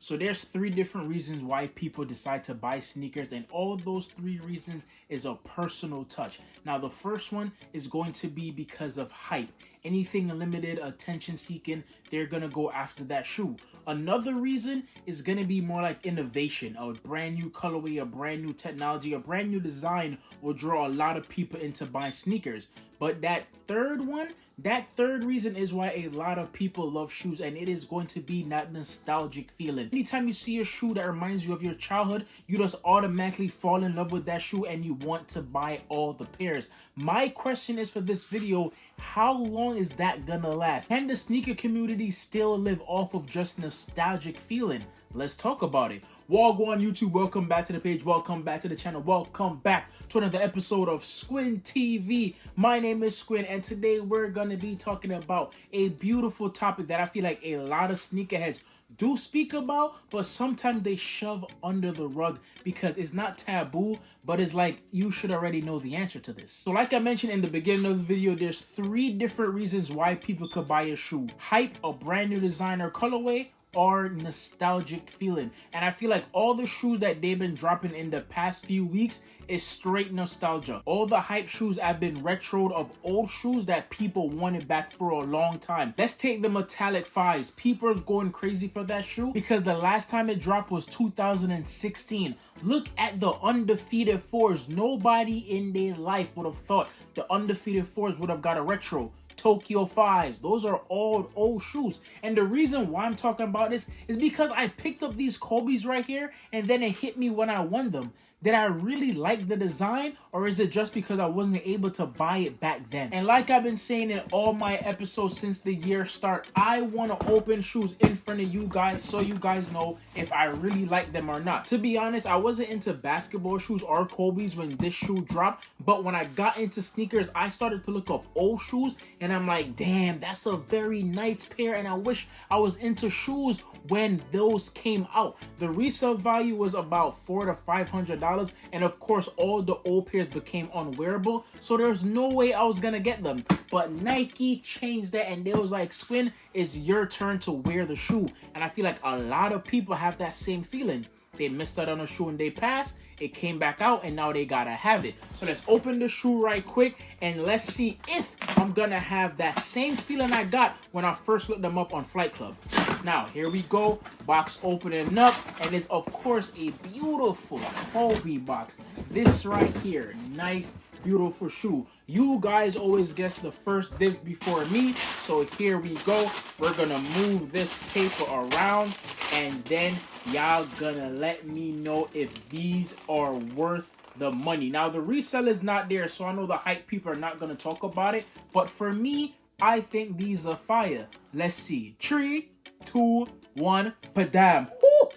So there's 3 different reasons why people decide to buy sneakers, and all those 3 reasons is a personal touch. Now, the first one is going to be because of hype. Anything limited, attention seeking, they're gonna go after that shoe. Another reason is gonna be more like innovation. A brand new colorway, a brand new technology, a brand new design will draw a lot of people into buying sneakers. But that third reason is why a lot of people love shoes, and it is going to be that nostalgic feeling. Anytime you see a shoe that reminds you of your childhood, you just automatically fall in love with that shoe and you want to buy all the pairs. My question is for this video, how long is that gonna last? Can the sneaker community still live off of just nostalgic feeling? Let's talk about it. Wagwan YouTube, welcome back to the page, welcome back to the channel, welcome back to another episode of Squin TV. My name is Squin, and today we're gonna be talking about a beautiful topic that I feel like a lot of sneakerheads do speak about, but sometimes they shove under the rug because it's not taboo, but it's like you should already know the answer to this. So like I mentioned in the beginning of the video, there's 3 different reasons why people could buy a shoe: hype, a brand new designer colorway, or nostalgic feeling. And I feel like all the shoes that they've been dropping in the past few weeks is straight nostalgia. All the hype shoes have been retroed of old shoes that people wanted back for a long time. Let's take the metallic 5s. People are going crazy for that shoe because the last time it dropped was 2016. Look at the undefeated 4s. Nobody in their life would have thought the undefeated 4s would have got a retro. Tokyo 5s, those are all old shoes. And the reason why I'm talking about this is because I picked up these Kobe's right here, and then it hit me when I won them. Did I really like the design, or is it just because I wasn't able to buy it back then? And like I've been saying in all my episodes since the year start, I want to open shoes in front of you guys so you guys know if I really like them or not. To be honest, I wasn't into basketball shoes or Kobe's when this shoe dropped, but when I got into sneakers, I started to look up old shoes, and I'm like, damn, that's a very nice pair, and I wish I was into shoes when those came out. The resale value was about $400 to $500. And of course, all the old pairs became unwearable, so there's no way I was gonna get them. But Nike changed that, and they was like, Squin, it's your turn to wear the shoe. And I feel like a lot of people have that same feeling. They missed out on a shoe and they passed. It came back out, and now they gotta have it. So let's open the shoe right quick, and let's see if I'm gonna have that same feeling I got when I first looked them up on Flight Club. Now, here we go. Box opening up, and it's, of course, a beautiful Kobe box. This right here, nice, beautiful shoe. You guys always guess the first dibs before me, so here we go. We're gonna move this paper around, and then y'all gonna let me know if these are worth the money. Now, the resell is not there, so I know the hype people are not gonna talk about it, but for me, I think these are fire. Let's see. 3, 2, 1, padam. Woo!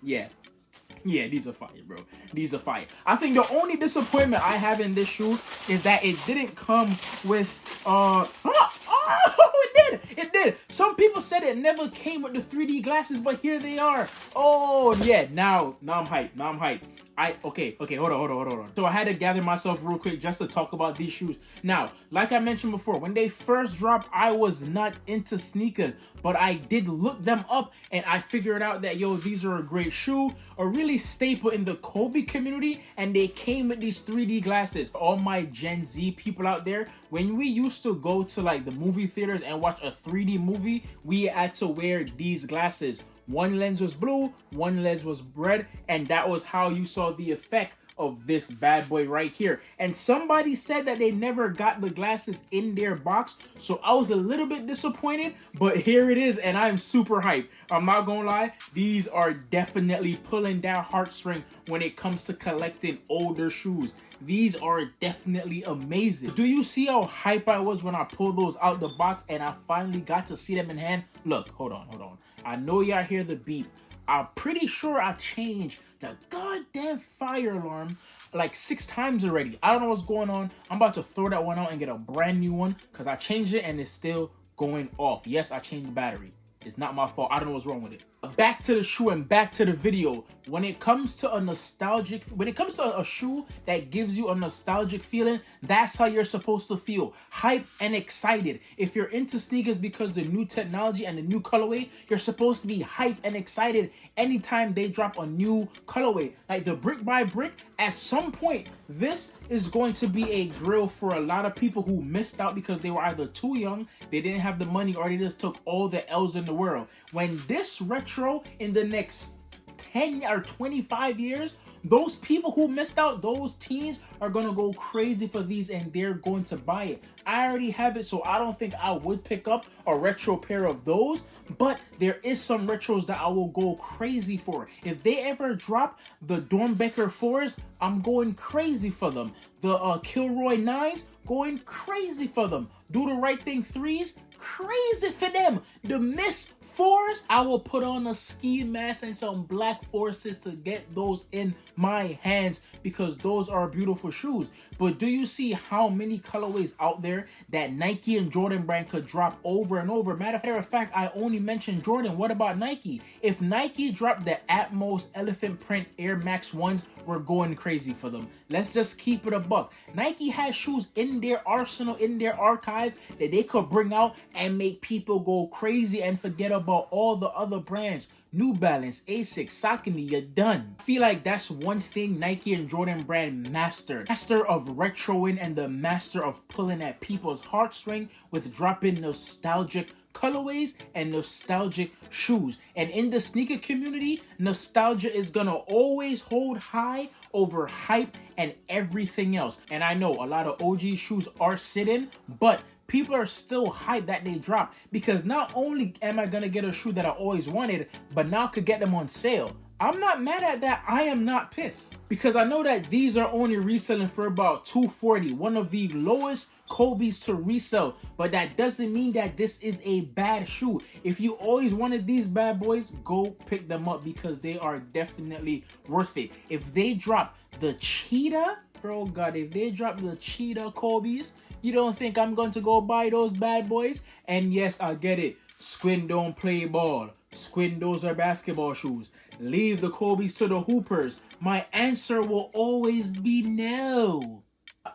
Yeah, these are fire, bro. These are fire. I think the only disappointment I have in this shoe is that it didn't come with it did. Some people said it never came with the 3D glasses, but here they are. Oh yeah, now I'm hyped. Okay, hold on. So I had to gather myself real quick just to talk about these shoes. Now, like I mentioned before, when they first dropped, I was not into sneakers, but I did look them up, and I figured out that, yo, these are a great shoe, a really staple in the Kobe community, and they came with these 3D glasses. All my Gen Z people out there, when we used to go to like the movie theaters and watch a 3D movie, we had to wear these glasses. One lens was blue, one lens was red, and that was how you saw the effect of this bad boy right here. And somebody said that they never got the glasses in their box, so I was a little bit disappointed, but here it is, and I'm super hyped. I'm not gonna lie, these are definitely pulling that heartstring when it comes to collecting older shoes. These are definitely amazing. Do you see how hype I was when I pulled those out the box and I finally got to see them in hand? Look, hold on. I know y'all hear the beep. I'm pretty sure I changed the goddamn fire alarm like 6 times already. I don't know what's going on. I'm about to throw that one out and get a brand new one because I changed it and it's still going off. Yes, I changed the battery. It's not my fault. I don't know what's wrong with it. Back to the shoe and back to the video. When it comes to a shoe that gives you a nostalgic feeling, that's how you're supposed to feel. Hype and excited. If you're into sneakers because the new technology and the new colorway, you're supposed to be hype and excited anytime they drop a new colorway. Like the brick by brick, at some point, this is going to be a grill for a lot of people who missed out because they were either too young, they didn't have the money, or they just took all the L's in the world. When this retro in the next 10 or 25 years, those people who missed out, those teens are going to go crazy for these and they're going to buy it. I already have it, so I don't think I would pick up a retro pair of those, but there is some retros that I will go crazy for. If they ever drop the Dornbecker 4s, I'm going crazy for them. The Kilroy 9s, going crazy for them. Do the Right Thing 3s, crazy for them. The Miss 4s, I will put on a ski mask and some black forces to get those in my hands because those are beautiful shoes. But do you see how many colorways out there that Nike and Jordan brand could drop over and over? Matter of fact, I only mentioned Jordan. What about Nike? If Nike dropped the Atmos elephant print Air Max 1s, we're going crazy for them. Let's just keep it a buck. Nike has shoes in their arsenal, in their archive, that they could bring out and make people go crazy and forget about all the other brands. New Balance, Asics, Saucony, you're done. I feel like that's one thing Nike and Jordan brand mastered. Master of retroing and the master of pulling at people's heartstring with dropping nostalgic colorways and nostalgic shoes. And in the sneaker community, nostalgia is gonna always hold high over hype and everything else. And I know a lot of OG shoes are sitting, but people are still hyped that they drop because not only am I gonna get a shoe that I always wanted, but now I could get them on sale. I'm not mad at that. I am not pissed because I know that these are only reselling for about $240, one of the lowest Kobe's to resell, but that doesn't mean that this is a bad shoe. If you always wanted these bad boys, go pick them up because they are definitely worth it. If they drop the Cheetah, bro, God, if they drop the Cheetah Kobe's, you don't think I'm going to go buy those bad boys? And yes, I get it. Squid don't play ball. Squid, those are basketball shoes. Leave the Kobe's to the hoopers. My answer will always be no.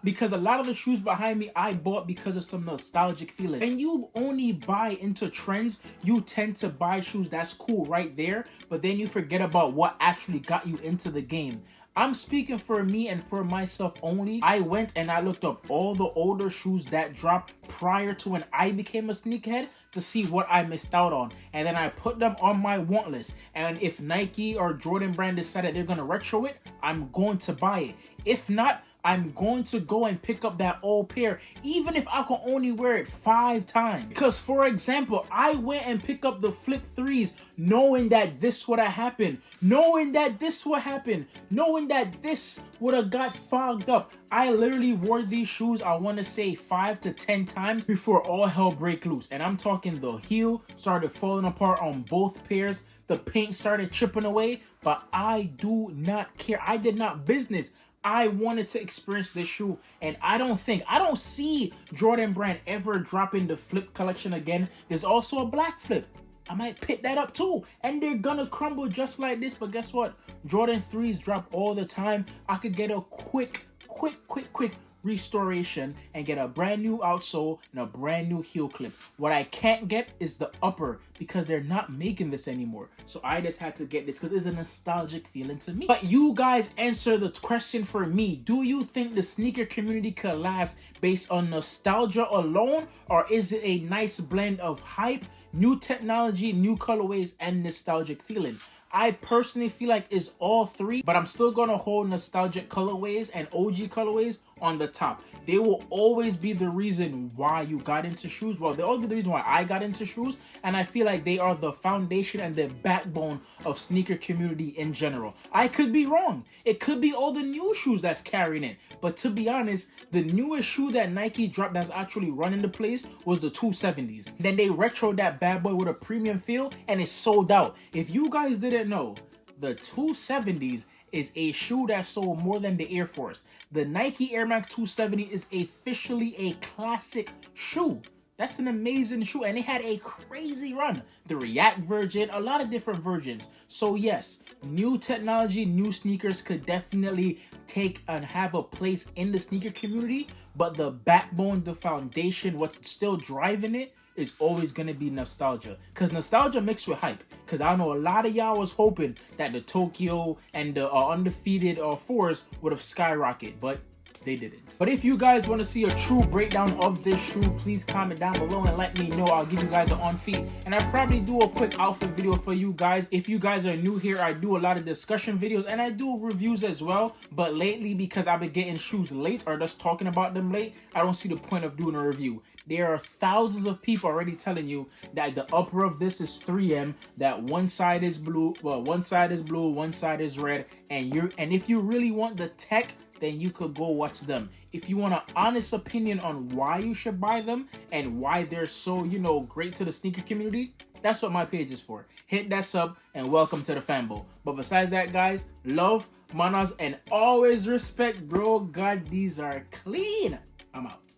Because a lot of the shoes behind me I bought because of some nostalgic feeling. When you only buy into trends, you tend to buy shoes that's cool right there, but then you forget about what actually got you into the game. I'm speaking for me and for myself only. I went and I looked up all the older shoes that dropped prior to when I became a sneakerhead to see what I missed out on. And then I put them on my want list. And if Nike or Jordan brand decided they're going to retro it, I'm going to buy it. If not, I'm going to go and pick up that old pair, even if I can only wear it 5 times. Because, for example, I went and picked up the Flip 3s knowing that this would have happened, knowing that this would happen, knowing that this would have got fogged up. I literally wore these shoes, I want to say 5 to 10 times before all hell break loose. And I'm talking the heel started falling apart on both pairs. The paint started chipping away, but I do not care. I did not business. I wanted to experience this shoe, and I don't see Jordan brand ever dropping the Flip collection again. There's also a black Flip. I might pick that up too, and they're gonna crumble just like this. But guess what? Jordan 3s drop all the time. I could get a quick restoration and get a brand new outsole and a brand new heel clip. What I can't get is the upper because they're not making this anymore. So I just had to get this because it's a nostalgic feeling to me. But you guys answer the question for me. Do you think the sneaker community could last based on nostalgia alone, or is it a nice blend of hype, new technology, new colorways, and nostalgic feeling? I personally feel like it's all three, but I'm still gonna hold nostalgic colorways and OG colorways on the top. They will always be the reason why you got into shoes. Well, they'll always be the reason why I got into shoes, and I feel like they are the foundation and the backbone of sneaker community in general. I could be wrong. It could be all the new shoes that's carrying it. But to be honest, the newest shoe that Nike dropped that's actually running the place was the 270s. Then they retroed that bad boy with a premium feel, and it sold out. If you guys didn't know, the 270s is a shoe that sold more than the Air Force. The Nike Air Max 270 is officially a classic shoe. That's an amazing shoe, and it had a crazy run. The React version, a lot of different versions. So yes, new technology, new sneakers could definitely take and have a place in the sneaker community, but the backbone, the foundation, what's still driving it is always going to be nostalgia. Because nostalgia mixed with hype. Because I know a lot of y'all was hoping that the Tokyo and the undefeated 4s would have skyrocketed, but they didn't. But if you guys want to see a true breakdown of this shoe, please comment down below and let me know. I'll give you guys an on feet, and I'll probably do a quick outfit video for you guys. If you guys are new here, I do a lot of discussion videos and I do reviews as well. But lately, because I've been getting shoes late or just talking about them late, I don't see the point of doing a review. There are thousands of people already telling you that the upper of this is 3M, that one side is blue, well, one side is blue, one side is red, and if you really want the tech, then you could go watch them. If you want an honest opinion on why you should buy them and why they're so, great to the sneaker community, that's what my page is for. Hit that sub and welcome to the Fanbo. But besides that, guys, love, manners, and always respect, bro. God, these are clean. I'm out.